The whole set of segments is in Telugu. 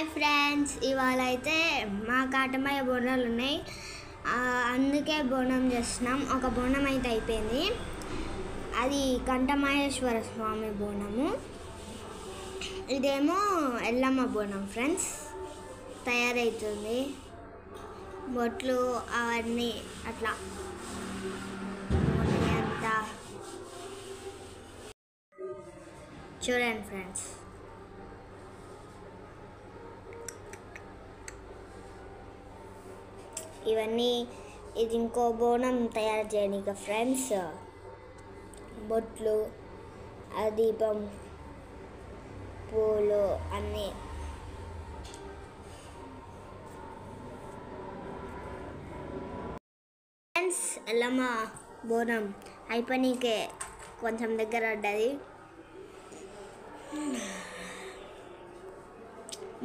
హాయ్ ఫ్రెండ్స్, ఇవాళ అయితే మా కాటమయ్య బోనాలు ఉన్నాయి. అందుకే బోనం చేస్తున్నాం. ఒక బోనం అయితే అయిపోయింది. అది కంఠమహేశ్వర స్వామి బోనము. ఇదేమో ఎల్లమ్మ బోనం ఫ్రెండ్స్. తయారవుతుంది. బొట్లు అవన్నీ అట్లా అంతా చూడండి ఫ్రెండ్స్. ఇవన్నీ ఇది ఇంకో బోనం తయారు చేయడానికి ఫ్రెండ్స్. బొట్లు, దీపం, పూలు అన్నీ. ఫ్రెండ్స్, ఎల్లమ్మ బోనం అయిపోయికే కొంచెం దగ్గర పడ్డది.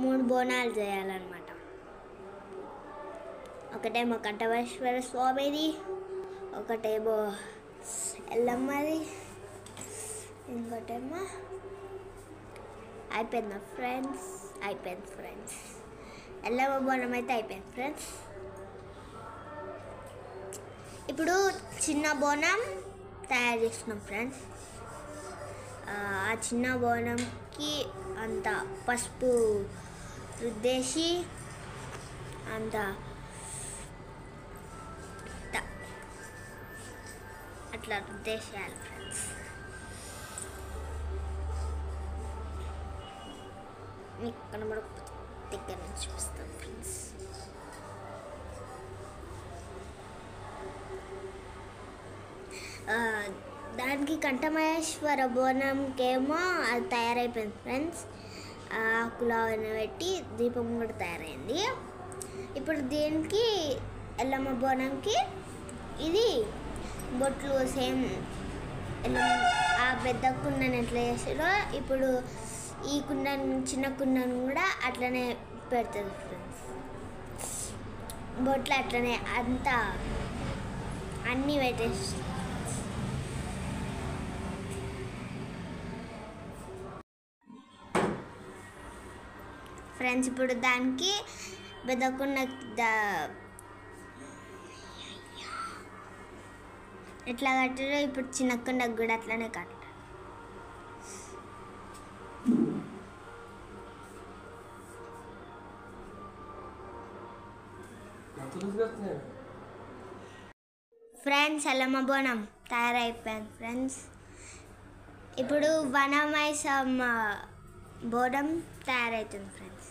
3 బోనాలు చేయాలన్నమాట. ఒకటేమో కంఠమహేశ్వర స్వామిది, ఒకటేమో ఎల్లమ్మది, ఇంకోటేమో అయిపోయింది ఫ్రెండ్స్. ఎల్లమ్మ బోనం అయితే అయిపోయింది ఫ్రెండ్స్. ఇప్పుడు చిన్న బోనం తయారు చేస్తున్నాం ఫ్రెండ్స్. ఆ చిన్న బోనంకి అంత పసుపు రుద్దేసి అంత అట్లా రుద్దేసేయాలి ఫ్రెండ్స్. మీకు కనబడకపోతే దగ్గర నుంచి చూపిస్తాం ఫ్రెండ్స్. దానికి కంఠమహేశ్వర బోనంకేమో అది తయారైపోయింది ఫ్రెండ్స్. ఆకులు అవన్నీ పెట్టి దీపం కూడా తయారైంది. ఇప్పుడు దీనికి ఎల్లమ్మ బోనంకి ఇది బొట్లు సేమ్ ఆ పెద్ద కుండను ఎట్లా చేసారో ఇప్పుడు ఈ కుండను, చిన్న కుండను కూడా అట్లనే పెడుతుంది ఫ్రెండ్స్. బొట్లు అట్లనే అంతా అన్నీ పెట్టేసి ఫ్రెండ్స్. ఇప్పుడు దానికి పెద్ద కుండ ఎట్లా కట్టారో ఇప్పుడు చిన్న కుండకు కూడా అట్లనే కట్టారు. ఫ్రెండ్స్, ఎల్లమ్మ బోనం తయారైపోయింది ఫ్రెండ్స్. ఇప్పుడు వనమైసమ్మ బోనం తయారవుతుంది ఫ్రెండ్స్.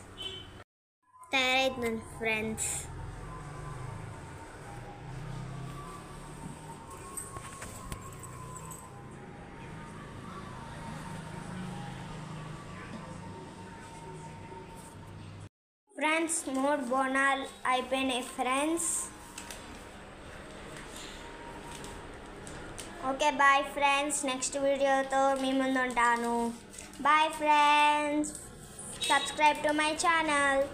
ఫ్రెండ్స్, 3 బోనాలు అయిపోయినాయి friends. Okay, bye friends. Next వీడియోతో మీ ముందు ఉంటాను. Bye friends. Subscribe to my channel.